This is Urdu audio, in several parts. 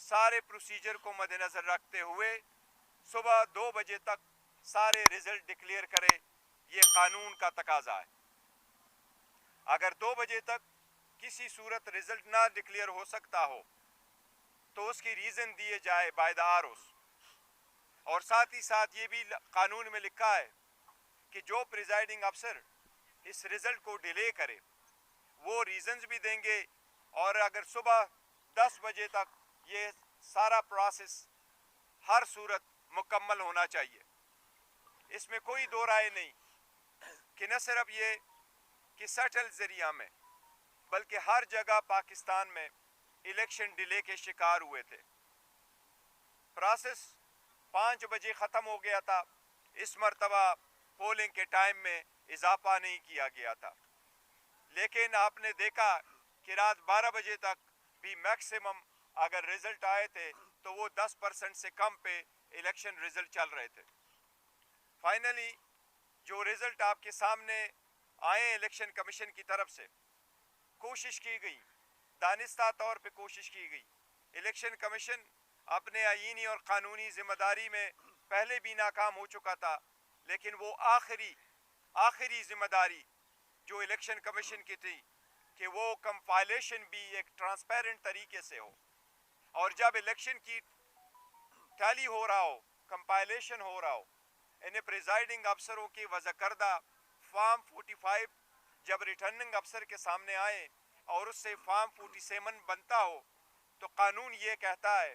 سارے پروسیجر کو مد نظر رکھتے ہوئے صبح 2 بجے تک سارے رزلٹ ڈکلیئر کرے، یہ قانون کا تقاضا ہے۔ اگر 2 بجے تک کسی صورت رزلٹ نہ ڈکلیئر ہو سکتا ہو تو اس کی ریزن دیے جائے بائی دی آر اور ساتھ ہی ساتھ یہ بھی قانون میں لکھا ہے کہ جو پریزائڈنگ افسر اس رزلٹ کو ڈیلے کرے وہ ریزنز بھی دیں گے، اور اگر صبح 10 بجے تک یہ سارا پروسیس ہر صورت مکمل ہونا چاہیے۔ اس میں کوئی دو رائے نہیں کہ نہ صرف یہ کہ سیٹل ذریعہ میں بلکہ ہر جگہ پاکستان میں الیکشن ڈیلے کے شکار ہوئے تھے۔ پروسیس 5 بجے ختم ہو گیا تھا، اس مرتبہ پولنگ کے ٹائم میں اضافہ نہیں کیا گیا تھا، لیکن آپ نے دیکھا کہ رات 12 بجے تک بھی میکسیمم اگر رزلٹ آئے تھے تو وہ 10% سے کم پہ الیکشن رزلٹ چل رہے تھے۔ فائنلی جو رزلٹ آپ کے سامنے آئے الیکشن کمیشن کی طرف سے، کوشش کی گئی، دانستہ طور پہ کوشش کی گئی۔ الیکشن کمیشن اپنے آئینی اور قانونی ذمہ داری میں پہلے بھی ناکام ہو چکا تھا، لیکن وہ آخری ذمہ داری جو الیکشن کمیشن کی تھی کہ وہ کمپائلیشن بھی ایک ٹرانسپیرنٹ طریقے سے ہو، اور جب الیکشن کی ٹیلی ہو رہا ہو، کمپائلیشن ہو رہا ہو، انہیں پریزائڈنگ افسروں کی وضع کردہ فارم 45 جب ریٹرننگ افسر کے سامنے آئے اور اس سے فارم 47 بنتا ہو تو قانون یہ کہتا ہے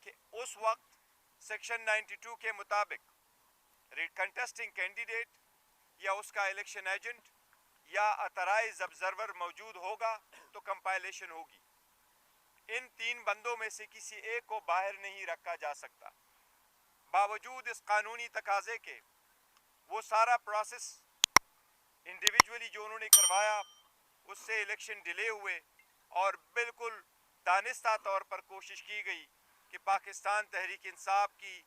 کہ اس وقت سیکشن 92 کے مطابق کنٹیسٹنگ کینڈیڈیٹ یا اس کا الیکشن ایجنٹ یا اترائز آبزرور موجود ہوگا تو کمپائلیشن ہوگی۔ ان 3 بندوں میں سے کسی ایک کو باہر نہیں رکھا جا سکتا۔ باوجود اس قانونی تقاضے کے وہ سارا پروسیس انڈیویجولی جو انہوں نے کروایا اس سے الیکشن ڈیلے ہوئے، اور بالکل دانستہ طور پر کوشش کی گئی کہ پاکستان تحریک انصاف کی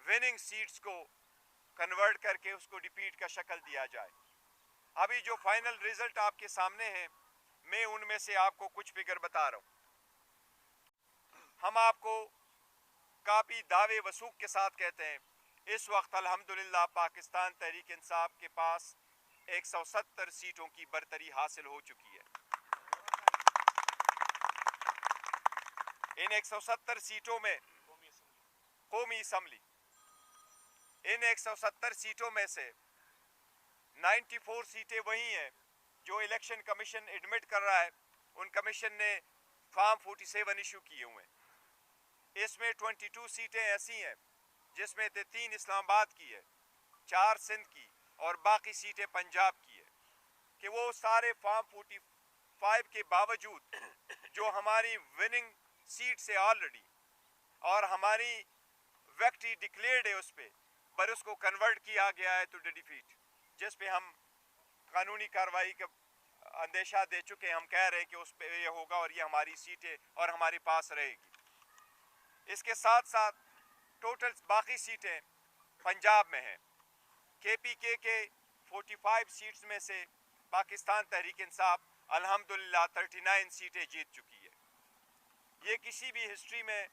وننگ سیٹس کو کنورٹ کر کے اس کو ڈیفیٹ کا شکل دیا جائے۔ ابھی جو فائنل رزلٹ آپ کے سامنے ہیں، میں ان میں سے آپ کو کچھ فگر بتا رہا ہوں۔ ہم آپ کو کافی دعوے وثوق کے ساتھ کہتے ہیں اس وقت الحمدللہ پاکستان تحریک انصاف کے پاس 170 سیٹوں کی برتری حاصل ہو چکی ہے۔ ان 170 سیٹوں میں قومی اسمبلی، ان 170 سیٹوں میں سے 94 سیٹیں وہی ہیں جو الیکشن کمیشن ایڈمٹ کر رہا ہے، ان کمیشن نے فارم 47 ایشو کیے ہوئے ہیں۔ اس میں 22 سیٹیں ایسی ہیں جس میں 3 اسلام آباد کی ہے، 4 سندھ کی اور باقی سیٹیں پنجاب کی ہے، کہ وہ سارے فارم 45 کے باوجود جو ہماری وننگ سیٹ سے آلریڈی اور ہماری وکٹری ڈکلیئرڈ ہے اس پہ، پر اس کو کنورٹ کیا گیا ہے ٹو ڈیفیٹ، جس پہ ہم قانونی کارروائی کا اندیشہ دے چکے ہیں۔ ہم کہہ رہے ہیں کہ اس پہ یہ ہوگا اور یہ ہماری سیٹیں اور ہمارے پاس رہے گی۔ اس کے ساتھ ساتھ ٹوٹل باقی سیٹیں پنجاب میں ہیں۔ کے پی کے 45 سیٹس میں سے پاکستان تحریک انصاف الحمدللہ 39 سیٹیں جیت چکی ہے۔ یہ کسی بھی ہسٹری میں،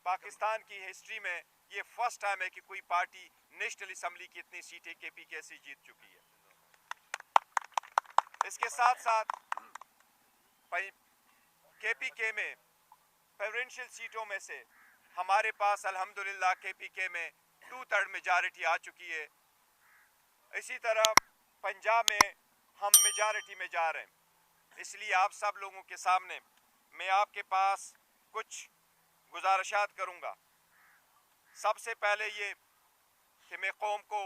پاکستان کی ہسٹری میں یہ فرسٹ ٹائم ہے کہ کوئی پارٹی نیشنل اسمبلی کی اتنی سیٹیں کے پی کے سے جیت چکی ہے۔ اس کے ساتھ ساتھ کے پی کے میں پریفرنشل سیٹوں میں سے ہمارے پاس الحمدللہ کے پی کے میں 2/3 میجارٹی آ چکی ہے۔ اسی طرح پنجاب میں ہم میجارٹی میں جا رہے ہیں۔ اس لیے آپ سب لوگوں کے سامنے میں آپ کے پاس کچھ گزارشات کروں گا۔ سب سے پہلے یہ کہ میں قوم کو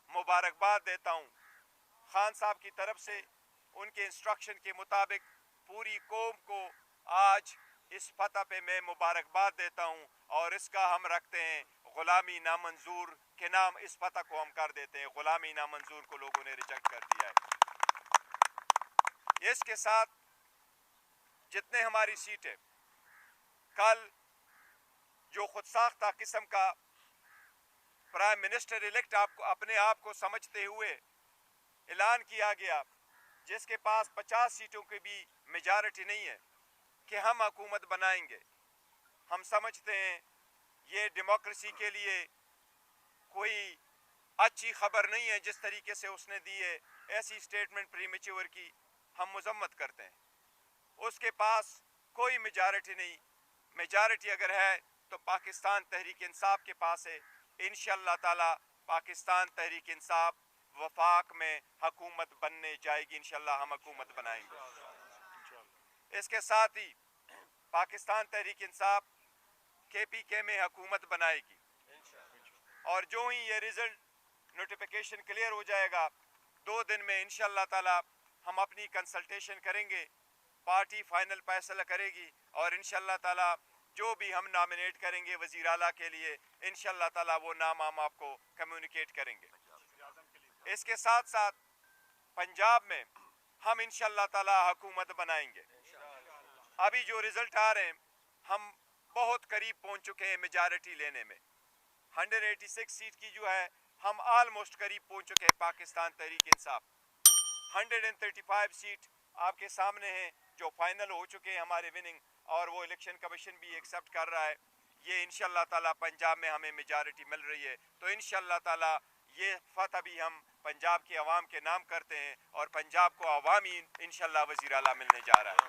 مبارکباد دیتا ہوں، خان صاحب کی طرف سے ان کے انسٹرکشن کے مطابق پوری قوم کو آج اس فتح پہ میں مبارکباد دیتا ہوں، اور اس کا ہم رکھتے ہیں غلامی نامنظور کے نام، اس فتح کو ہم کر دیتے ہیں غلامی نامنظور کو لوگوں نے ریجیکٹ کر دیا ہے۔ اس کے ساتھ جتنے ہماری سیٹیں کل جو خود ساختہ قسم کا پرائم منسٹر الیکٹ آپ کو اپنے آپ کو سمجھتے ہوئے اعلان کیا گیا، جس کے پاس 50 سیٹوں کی بھی میجارٹی نہیں ہے، کہ ہم حکومت بنائیں گے، ہم سمجھتے ہیں یہ ڈیموکریسی کے لیے کوئی اچھی خبر نہیں ہے جس طریقے سے اس نے دی ہے، ایسی سٹیٹمنٹ پریمیچور کی ہم مذمت کرتے ہیں۔ اس کے پاس کوئی میجارٹی نہیں، میجارٹی اگر ہے تو پاکستان تحریک انصاف کے پاس ہے۔ انشاءاللہ تعالی پاکستان تحریک انصاف وفاق میں حکومت بننے جائے گی، انشاءاللہ ہم حکومت بنائیں گے۔ اس کے ساتھ ہی پاکستان تحریک انصاف KPK میں حکومت بنائے گی، اور جو ہی یہ رزلٹ نوٹیفیکیشن کلیئر ہو جائے گا 2 دن میں انشاءاللہ تعالی ہم اپنی کنسلٹیشن کریں گے، پارٹی فائنل فیصلہ کرے گی، اور انشاءاللہ تعالی جو بھی ہم نامینیٹ کریں گے وزیر اعلیٰ کے لیے انشاءاللہ تعالی وہ نام ہم آپ کو کمیونیکیٹ کریں گے۔ اس کے ساتھ ساتھ پنجاب میں ہم انشاءاللہ تعالی حکومت بنائیں گے۔ ابھی جو رزلٹ آ رہے ہیں ہم بہت قریب پہنچ چکے ہیں میجارٹی لینے میں، 186 سیٹ کی جو ہے ہم آلموسٹ قریب پہنچ چکے ہیں پاکستان تحریک انصاف۔ 135 سیٹ آپ کے سامنے ہیں جو فائنل ہو چکے ہیں ہمارے وننگ، اور وہ الیکشن کمیشن بھی ایکسیپٹ کر رہا ہے۔ یہ انشاءاللہ تعالی پنجاب میں ہمیں میجارٹی مل رہی ہے، تو انشاءاللہ تعالی یہ فتح بھی ہم پنجاب کے عوام کے نام کرتے ہیں، اور پنجاب کو عوامی انشاءاللہ وزیر اعلیٰ ملنے جا رہا ہے۔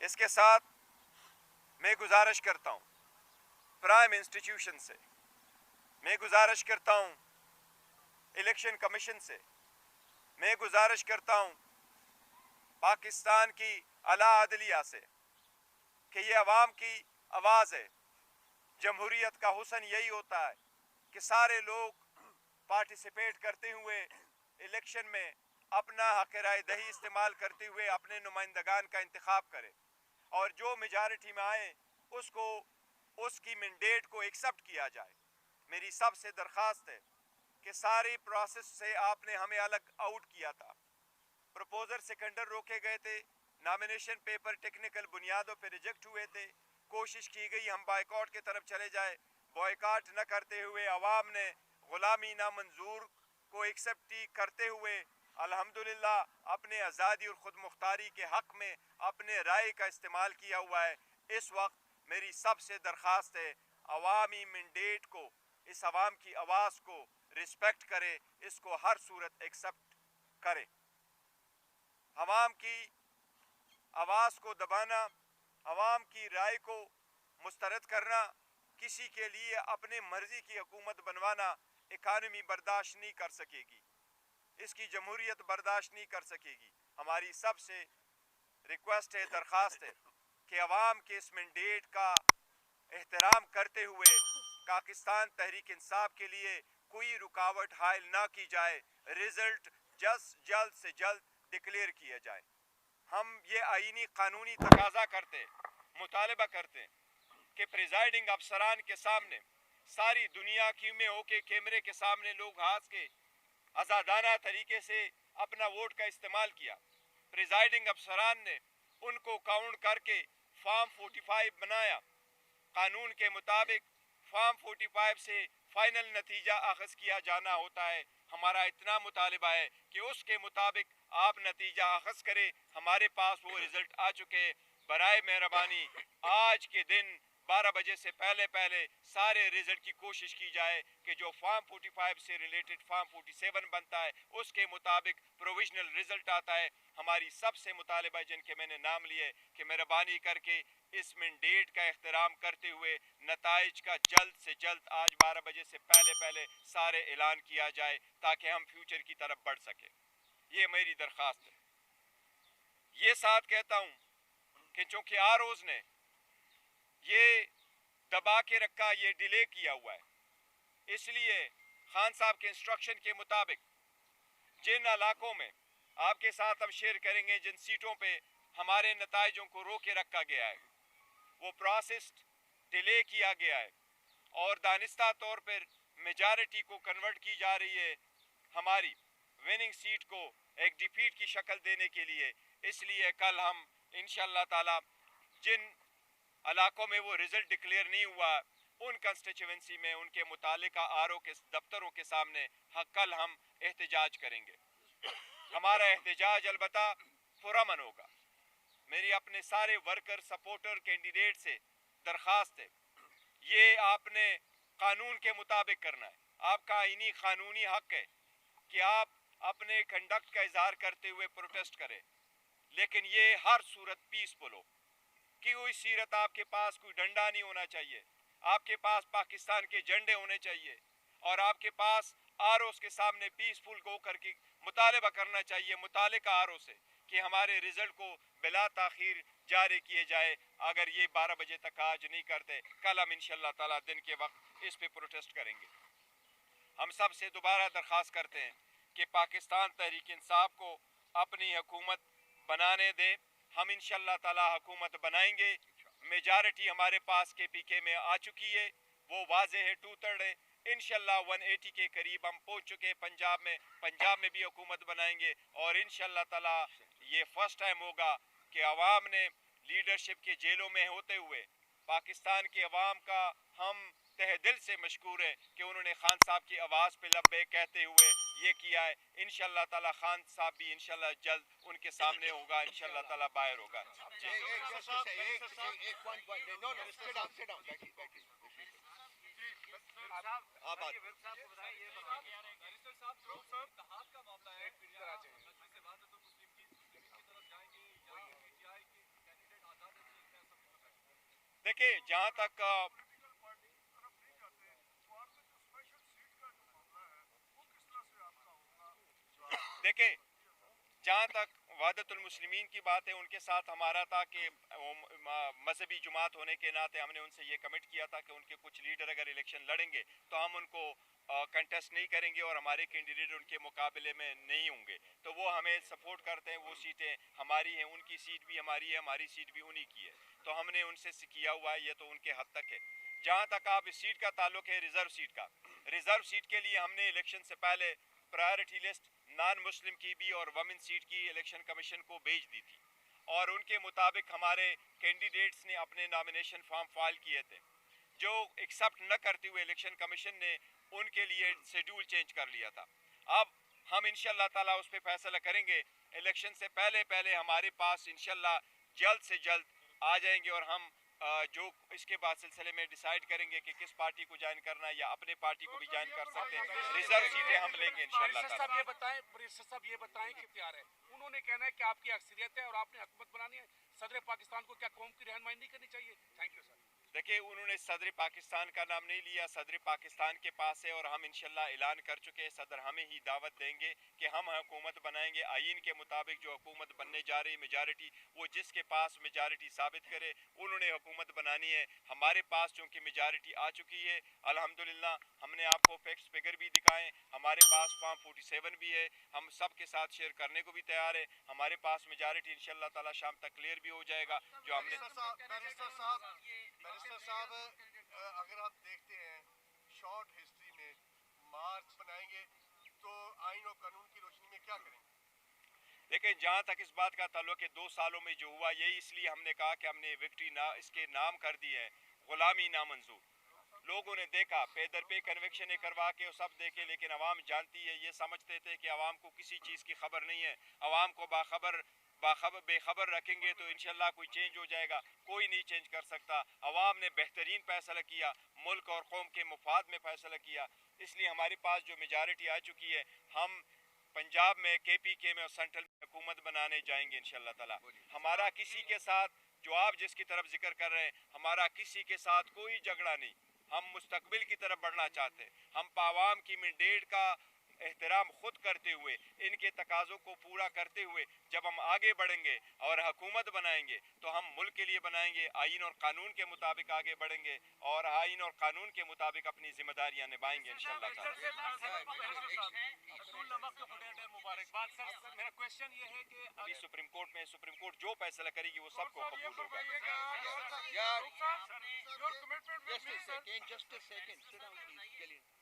اس کے ساتھ میں گزارش کرتا ہوں پرائم انسٹیٹیوشن سے، میں گزارش کرتا ہوں الیکشن کمیشن سے، میں گزارش کرتا ہوں پاکستان کی اعلیٰ عدلیہ سے کہ یہ عوام کی آواز ہے۔ جمہوریت کا حسن یہی ہوتا ہے کہ سارے لوگ پارٹیسپیٹ کرتے ہوئے الیکشن میں اپنا حق رائے دہی استعمال کرتے ہوئے اپنے نمائندگان کا انتخاب کرے، اور جو میجارٹی میں آئے اس کو اس کی مینڈیٹ کو ایکسیپٹ کیا جائے۔ میری سب سے درخواست ہے کہ ساری پروسیس سے آپ نے ہمیں الگ آؤٹ کیا تھا، پروپوزر سیکنڈر روکے گئے تھے، نامینیشن پیپر ٹیکنیکل بنیادوں پہ ریجیکٹ ہوئے تھے، کوشش کی گئی ہم بائیکاٹ کی طرف چلے جائے، بائیکاٹ نہ کرتے ہوئے عوام نے غلامی نامنظور کو ایکسیپٹ کرتے ہوئے الحمدللہ اپنے آزادی اور خود مختاری کے حق میں اپنے رائے کا استعمال کیا ہوا ہے۔ اس وقت میری سب سے درخواست ہے عوامی مینڈیٹ کو، اس عوام کی آواز کو رسپیکٹ کرے، اس کو ہر صورت ایکسیپٹ کرے۔ عوام کی آواز کو دبانا، عوام کی رائے کو مسترد کرنا، کسی کے لیے اپنے مرضی کی حکومت بنوانا اکانومی برداشت نہیں کر سکے گی، اس کی جمہوریت برداشت نہیں کر سکے گی۔ ہماری سب سے ریکویسٹ ہے، درخواست ہے کہ عوام کے اس مینڈیٹ کا احترام کرتے ہوئے پاکستان تحریک انصاف کے لیے کوئی رکاوٹ حائل نہ کی جائے، رزلٹ جلد سے جلد ڈکلیئر کیا جائے۔ ہم یہ آئینی قانونی تقاضا کرتے، مطالبہ کرتے کہ پریزائڈنگ افسران کے سامنے ساری دنیا کی میں ہو کے کیمرے کے سامنے لوگ ہاتھ کے آزادانہ طریقے سے اپنا ووٹ کا استعمال کیا، پریزائڈنگ افسران نے ان کو کاؤنٹ کر کے فارم 45 بنایا، قانون کے مطابق فارم 45 سے فائنل نتیجہ اخذ کیا جانا ہوتا ہے۔ ہمارا اتنا مطالبہ ہے کہ اس کے مطابق آپ نتیجہ اخذ کرے، ہمارے پاس وہ رزلٹ آ چکے۔ برائے مہربانی آج کے دن 12 بجے سے پہلے سارے رزلٹ کی کوشش کی جائے کہ جو فارم 45 سے ریلیٹڈ فارم 47 بنتا ہے اس کے مطابق پروویژنل رزلٹ آتا ہے۔ ہماری سب سے مطالبہ جن کے میں نے نام لیے کہ مہربانی کر کے اس مینڈیٹ کا احترام کرتے ہوئے نتائج کا جلد سے جلد آج 12 بجے سے پہلے سارے اعلان کیا جائے تاکہ ہم فیوچر کی طرف بڑھ سکیں۔ یہ میری درخواست ہے۔ یہ ساتھ کہتا ہوں کہ چونکہ آروز نے یہ دبا کے رکھا، یہ ڈیلے کیا ہوا ہے، اس لیے خان صاحب کے انسٹرکشن کے مطابق جن علاقوں میں آپ کے ساتھ ہم شیئر کریں گے، جن سیٹوں پہ ہمارے نتائجوں کو رو کے رکھا گیا ہے، وہ پروسیس ڈیلے کیا گیا ہے، اور دانستہ طور پر میجارٹی کو کنورٹ کی جا رہی ہے ہماری وننگ سیٹ کو ایک ڈیفیٹ کی شکل دینے کے لیے۔ اس لیے کل ہم انشاءاللہ تعالی جن علاقوں میں وہ رزلٹ ڈکلیئر نہیں ہوا ان کنسٹیچوئنسی میں ان کے متعلقہ آرو کے دفتروں کے سامنے کل ہم احتجاج کریں گے۔ ہمارا احتجاج البتہ پرامن ہوگا، میری اپنے سارے ورکر سپورٹر کینڈیڈیٹ سے درخواست ہے، یہ آپ نے قانون کے مطابق کرنا ہے، آپ کا آئینی قانونی حق ہے کہ آپ اپنے کنڈکٹ کا اظہار کرتے ہوئے پروٹیسٹ کریں، لیکن یہ ہر صورت پیسفل ہو، کہ کوئی سیرت آپ کے پاس کوئی ڈنڈا نہیں ہونا چاہیے، آپ کے پاس پاکستان کے جھنڈے ہونے چاہیے، اور آپ کے پاس آروز کے سامنے پیسفل گو کر کے مطالبہ کرنا چاہیے متعلقہ آرو سے کہ ہمارے رزلٹ کو بلا تاخیر جاری کیے جائے۔ اگر یہ 12 بجے تک آج نہیں کرتے، کل ہم انشاءاللہ تعالیٰ دن کے وقت اس پہ پروٹیسٹ کریں گے۔ ہم سب سے دوبارہ درخواست کرتے ہیں کہ پاکستان تحریک انصاف کو اپنی حکومت بنانے دیں، ہم انشاءاللہ تعالیٰ حکومت بنائیں گے، میجارٹی ہمارے پاس کے پی کے میں آ چکی ہے، وہ واضح ہے 2/3 ہے، انشاءاللہ 180 کے قریب ہم پہنچ چکے پنجاب میں بھی حکومت بنائیں گے، اور انشاءاللہ تعالیٰ یہ فرسٹ ٹائم ہوگا کہ عوام نے لیڈرشپ کے جیلوں میں ہوتے ہوئے پاکستان کی عوام کا ہم تہ دل سے مشکور ہے کہ انہوں نے خان صاحب کی آواز پہ لبیک کہتے ہوئے یہ کیا ہے۔ انشاءاللہ تعالیٰ خان صاحب بھی انشاءاللہ جلد ان کے سامنے ہوگا، انشاءاللہ تعالیٰ باہر ہوگا۔ دیکھیں جہاں تک وحدت المسلمین کی بات ہے، ان کے ساتھ ہمارا تھا کہ مذہبی جماعت ہونے کے ناطے ہم نے ان سے یہ کمٹ کیا تھا کہ ان کے کچھ لیڈر اگر الیکشن لڑیں گے تو ہم ان کو کنٹیسٹ نہیں کریں گے اور ہمارے کینڈیڈیٹ ان کے مقابلے میں نہیں ہوں گے، تو وہ ہمیں سپورٹ کرتے ہیں، وہ سیٹیں ہماری ہیں، ان کی سیٹ بھی ہماری ہے، ہماری سیٹ بھی انہی کی ہے، تو ہم نے ان سے کیا ہوا ہے، یہ تو ان کے حد تک ہے۔ جہاں تک آپ اس سیٹ کا تعلق ہے ریزرو سیٹ کا، ریزرو سیٹ کے لیے ہم نے الیکشن سے پہلے پرائیورٹی لسٹ نان مسلم کی بھی اور وومن سیٹ کی الیکشن کمیشن کو بھیج دی تھی، اور ان کے مطابق ہمارے کینڈیڈیٹس نے اپنے نامینیشن فارم فائل کیے تھے، جو ایکسیپٹ نہ کرتے ہوئے الیکشن کمیشن نے ان کے لیے شیڈول چینج کر لیا تھا۔ اب ہم انشاءاللہ تعالیٰ اس پہ فیصلہ کریں گے، الیکشن سے پہلے ہمارے پاس انشاءاللہ جلد سے جلد آ جائیں گے، اور ہم جو اس کے بعد سلسلے میں ڈیسائیڈ کریں گے کہ کس پارٹی کو جوائن کرنا ہے یا اپنے پارٹی کو بھی جوائن کر سکتے ہیں، ریزرو سیٹیں ہم لیں گے انشاءاللہ تعالیٰ۔ بریسٹر صاحب یہ بتائیں کہ اختیار ہے، انہوں نے کہنا ہے کہ آپ کی اکثریت ہے اور آپ نے حکومت بنانی ہے، صدر پاکستان کو کیا قوم کی رہنمائی نہیں کرنی چاہیے؟ Thank you sir. دیکھیں انہوں نے صدر پاکستان کا نام نہیں لیا، صدر پاکستان کے پاس ہے، اور ہم انشاءاللہ اعلان کر چکے ہیں، صدر ہمیں ہی دعوت دیں گے کہ ہم حکومت بنائیں گے، آئین کے مطابق جو حکومت بننے جا رہی میجارٹی، وہ جس کے پاس میجارٹی ثابت کرے انہوں نے حکومت بنانی ہے۔ ہمارے پاس چونکہ میجارٹی آ چکی ہے الحمدللہ، ہم نے آپ کو فیکٹس فگر بھی دکھائیں، ہمارے پاس فارم 47 بھی ہے، ہم سب کے ساتھ شیئر کرنے کو بھی تیار ہے، ہمارے پاس میجارٹی انشاءاللہ تعالیٰ شام تک کلیئر بھی ہو جائے گا۔ جو ہم نے بیرسٹر صاحب اگر آپ دیکھتے ہیں شارٹ ہسٹری میں مارچ بنائیں گے تو آئین اور قانون کی روشنی میں کیا کریں گے؟ لیکن جہاں تک اس بات کا تعلق ہے 2 سالوں میں جو ہوا، یہی اس لیے ہم نے کہا کہ ہم نے وکٹری اس کے نام کر دی ہے غلامی نامنظور۔ لوگوں نے دیکھا پے در پے کنوکشن کروا کے سب دیکھے، لیکن عوام جانتی ہے، یہ سمجھتے تھے کہ عوام کو کسی چیز کی خبر نہیں ہے، عوام کو بے خبر رکھیں گے تو انشاءاللہ کوئی چینج ہو جائے گا، کوئی نہیں چینج کر سکتا۔ عوام نے بہترین فیصلہ کیا، ملک اور قوم کے مفاد میں فیصلہ کیا، اس لیے ہمارے پاس جو میجارٹی آ چکی ہے، ہم پنجاب میں کے پی کے میں اور سینٹرل میں حکومت بنانے جائیں گے انشاءاللہ تعالی۔ ہمارا کسی کے ساتھ، جو آپ جس کی طرف ذکر کر رہے ہیں، ہمارا کسی کے ساتھ کوئی جھگڑا نہیں، ہم مستقبل کی طرف بڑھنا چاہتے ہیں، ہم عوام کی مینڈیٹ کا احترام خود کرتے ہوئے، ان کے تقاضوں کو پورا کرتے ہوئے جب ہم آگے بڑھیں گے اور حکومت بنائیں گے تو ہم ملک کے لیے بنائیں گے، آئین اور قانون کے مطابق آگے بڑھیں گے اور آئین اور قانون کے مطابق اپنی ذمہ داریاں نبھائیں گے انشاءاللہ تعالی۔ میرا کوشچن یہ ہے کہ ابھی سپریم کورٹ جو فیصلہ کرے گی وہ سب کو قبول ہوگا۔ Just a second, sit down please.